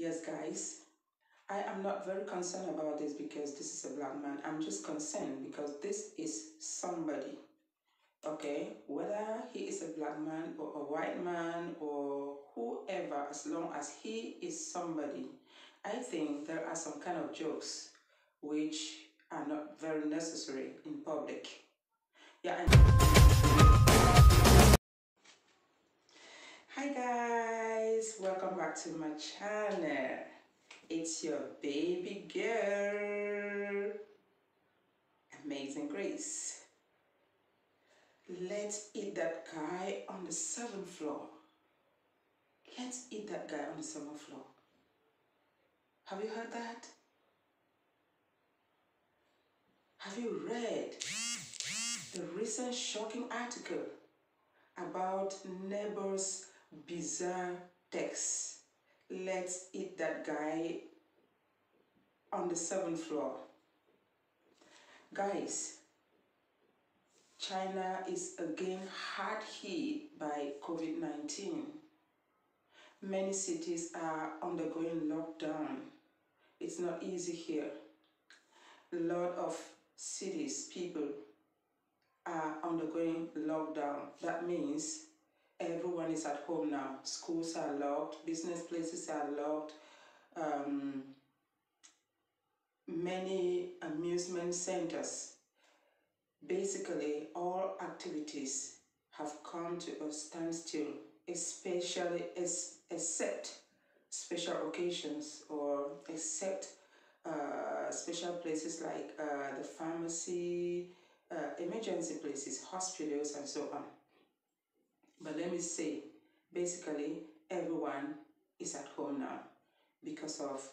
Yes, guys, I am not very concerned about this because this is a black man. I'm just concerned because this is somebody, okay? Whether he is a black man or a white man or whoever, as long as he is somebody, I think there are some kind of jokes which are not very necessary in public. Yeah, hi guys, welcome back to my channel. It's your baby girl, Amazing Grace. Let's eat that guy on the 7th floor. Let's eat that guy on the 7th floor. Have you heard that? Have you read the recent shocking article about neighbor's bizarre text? Let's eat that guy on the 7th floor. Guys, China is again hard hit by COVID-19. Many cities are undergoing lockdown. It's not easy here. A lot of cities, people are undergoing lockdown. That means everyone is at home now. Schools are locked, business places are locked, many amusement centers. Basically, all activities have come to a standstill, especially except special occasions or except special places like the pharmacy, emergency places, hospitals, and so on. But let me say, basically, everyone is at home now because of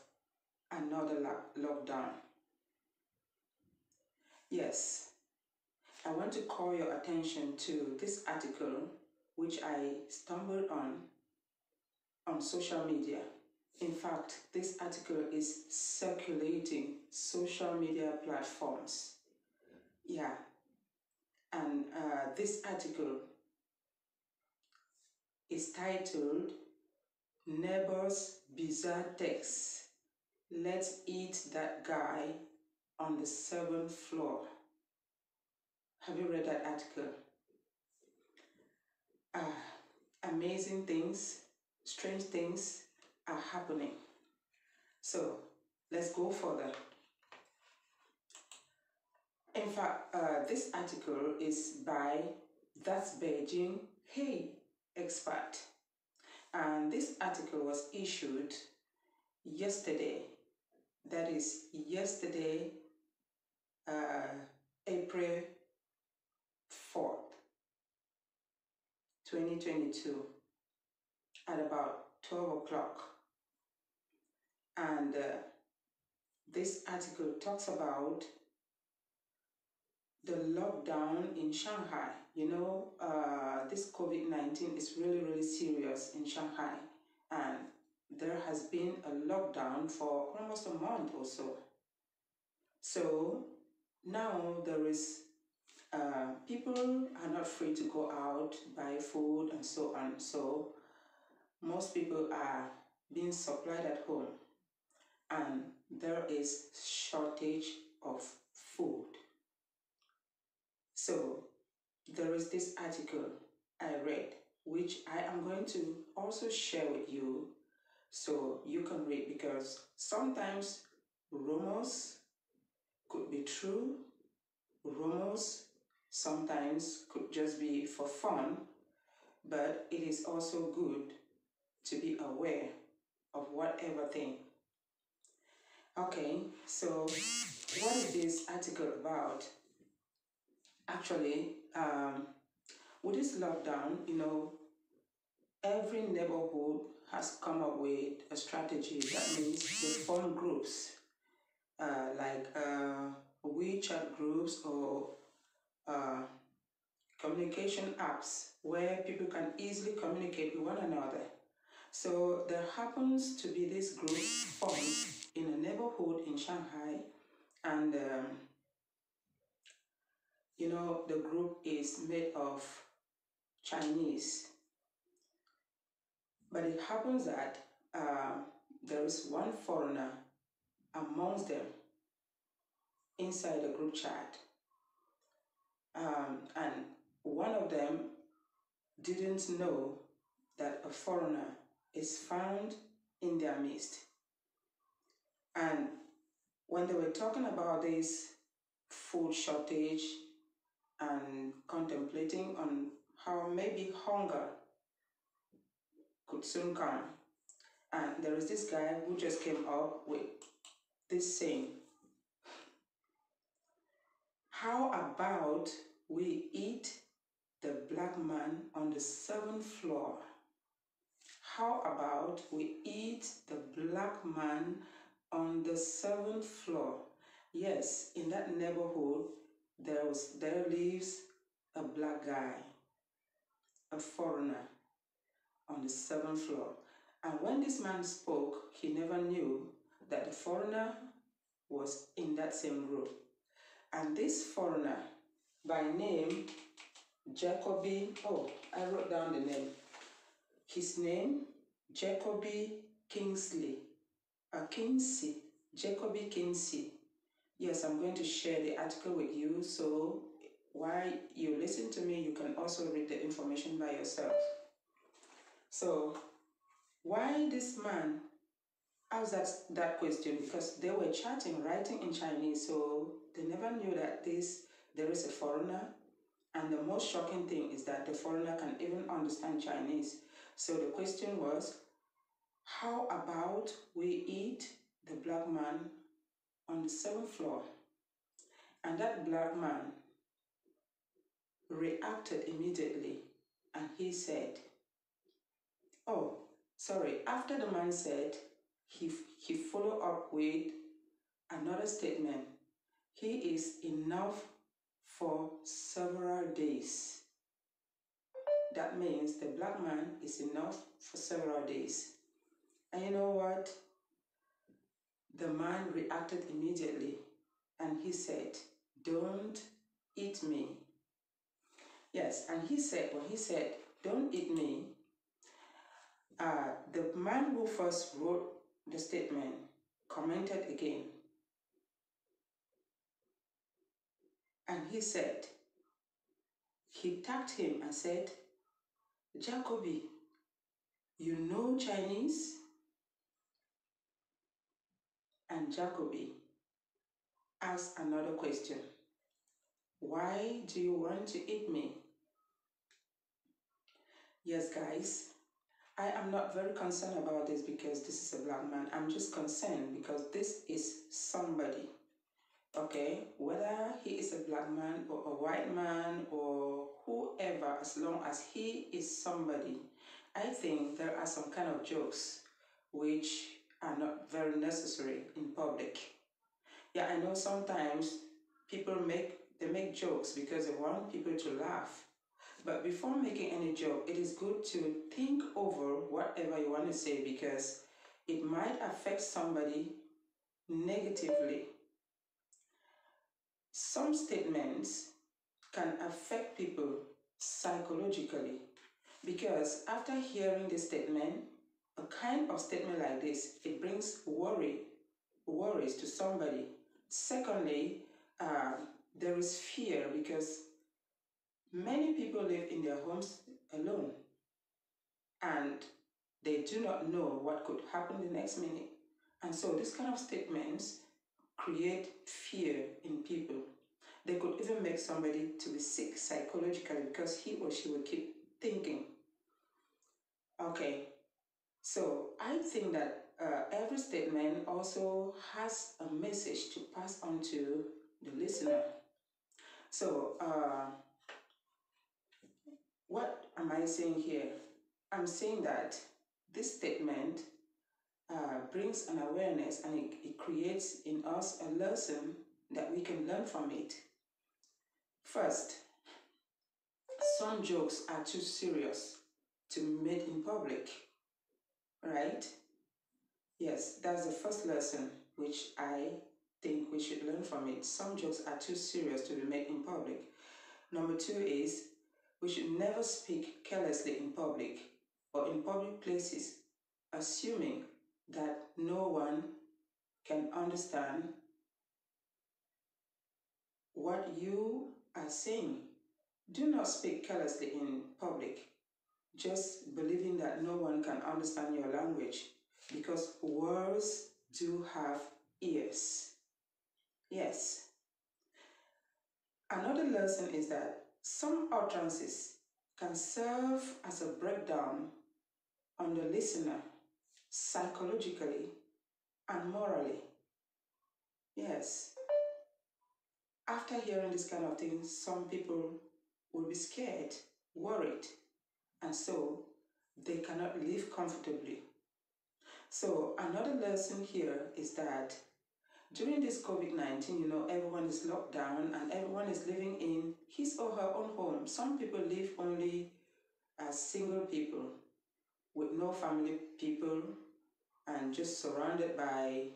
another lockdown. Yes, I want to call your attention to this article which I stumbled on social media. In fact, this article is circulating social media platforms. Yeah, and this article is titled Neighbor's Bizarre Text. Let's eat that guy on the 7th floor. Have you read that article? Amazing things, strange things are happening. So let's go further. In fact, this article is by That's Beijing Hey Expert. And this article was issued yesterday. That is yesterday, April 4th, 2022 at about 12 o'clock. And this article talks about the lockdown in Shanghai. You know, this COVID-19 is really, really serious in Shanghai. And there has been a lockdown for almost a month or so. So now there is, people are not free to go out, buy food and so on. So most people are being supplied at home. And there is shortage of food. So there is this article I read, which I am going to also share with you so you can read, because sometimes rumors could be true, rumors sometimes could just be for fun, but it is also good to be aware of whatever thing. Okay, so what is this article about? Actually, with this lockdown, you know, every neighborhood has come up with a strategy. That means they form groups, like WeChat groups or communication apps where people can easily communicate with one another. So there happens to be this group formed in a neighborhood in Shanghai, and you know, the group is made of Chinese. But it happens that there is one foreigner amongst them inside a group chat. And one of them didn't know that a foreigner is found in their midst. And when they were talking about this food shortage and contemplating on how maybe hunger could soon come, and there is this guy who just came up with this saying, how about we eat the black man on the 7th floor? How about we eat the black man on the 7th floor? Yes, in that neighborhood, there lives a black guy, a foreigner, on the 7th floor. And when this man spoke, he never knew that the foreigner was in that same group. And this foreigner, by name Jacoby, oh, I wrote down the name. His name, Jacoby Kingsley, Kinsey, Jacoby Kinsey. Yes, I'm going to share the article with you, so while you listen to me, you can also read the information by yourself. So, why this man asked that question? Because they were chatting, writing in Chinese, so they never knew that there is a foreigner. And the most shocking thing is that the foreigner can even understand Chinese. So the question was, how about we eat the black man on the 7th floor? And that black man reacted immediately and he said, oh, sorry, after the man said, he followed up with another statement. He is enough for several days. That means the black man is enough for several days. And you know what? The man reacted immediately and he said, don't eat me. Yes, and he said, when he said, don't eat me, the man who first wrote the statement commented again. And he said, he tagged him and said, Jacoby, you know Chinese? And Jacoby asked another question. Why do you want to eat me? Yes, guys, I am not very concerned about this because this is a black man. I'm just concerned because this is somebody, okay? Whether he is a black man or a white man or whoever, as long as he is somebody, I think there are some kind of jokes which are not very necessary in public. Yeah, I know sometimes people make jokes because they want people to laugh. But before making any joke, it is good to think over whatever you want to say because it might affect somebody negatively. Some statements can affect people psychologically because after hearing this statement, a kind of statement like this, it brings worries to somebody. Secondly, there is fear because many people live in their homes alone and they do not know what could happen the next minute. And so this kind of statements create fear in people. They could even make somebody to be sick psychologically because he or she will keep thinking. Okay, so I think that every statement also has a message to pass on to the listener. So, what am I saying here? I'm saying that this statement brings an awareness and it creates in us a lesson that we can learn from it. First, some jokes are too serious to be made in public, right? Yes, that's the first lesson which I think we should learn from it. Some jokes are too serious to be made in public. Number two is we should never speak carelessly in public or in public places, assuming that no one can understand what you are saying. Do not speak carelessly in public, just believing that no one can understand your language, because words do have ears. Yes. Another lesson is that some utterances can serve as a breakdown on the listener psychologically and morally. Yes. After hearing this kind of thing, some people will be scared, worried, and so they cannot live comfortably. So another lesson here is that during this COVID-19, everyone is locked down and everyone is living in his or her own home. Some people live only as single people with no family people and just surrounded by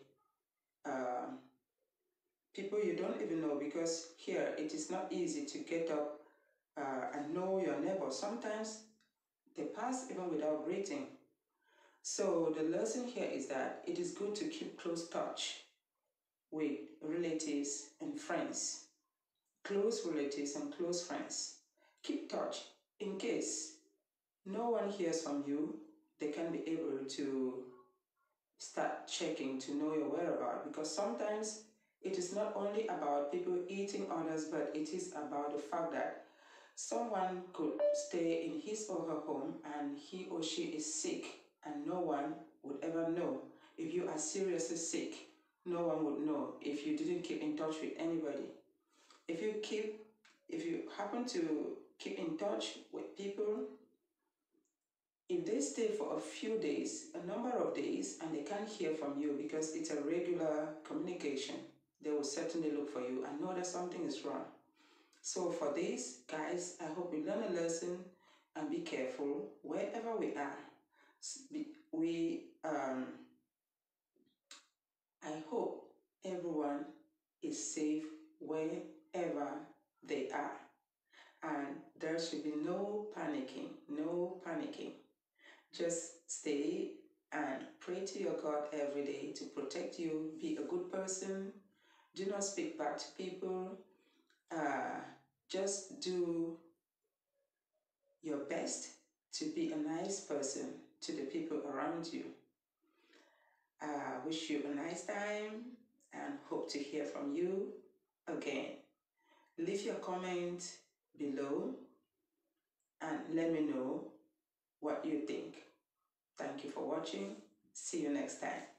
people you don't even know, because here it is not easy to get up and know your neighbor. Sometimes they pass even without greeting. So the lesson here is that it is good to keep close touch with relatives and friends, close relatives and close friends. Keep touch in case no one hears from you. They can be able to start checking to know your whereabouts, because sometimes it is not only about people eating others, but it is about the fact that someone could stay in his or her home and he or she is sick and no one would ever know. If you are seriously sick, no one would know if you didn't keep in touch with anybody. If you happen to keep in touch with people, if they stay for a few days, a number of days, and they can't hear from you because it's a regular communication, they will certainly look for you and know that something is wrong. So for this, guys, I hope we learn a lesson and be careful wherever we are. I hope everyone is safe wherever they are. And there should be no panicking, no panicking. Just stay and pray to your God every day to protect you. Be a good person. Do not speak back to people. Just do your best to be a nice person to the people around you. I wish you a nice time and hope to hear from you again. Leave your comment below and let me know what you think. Thank you for watching. See you next time.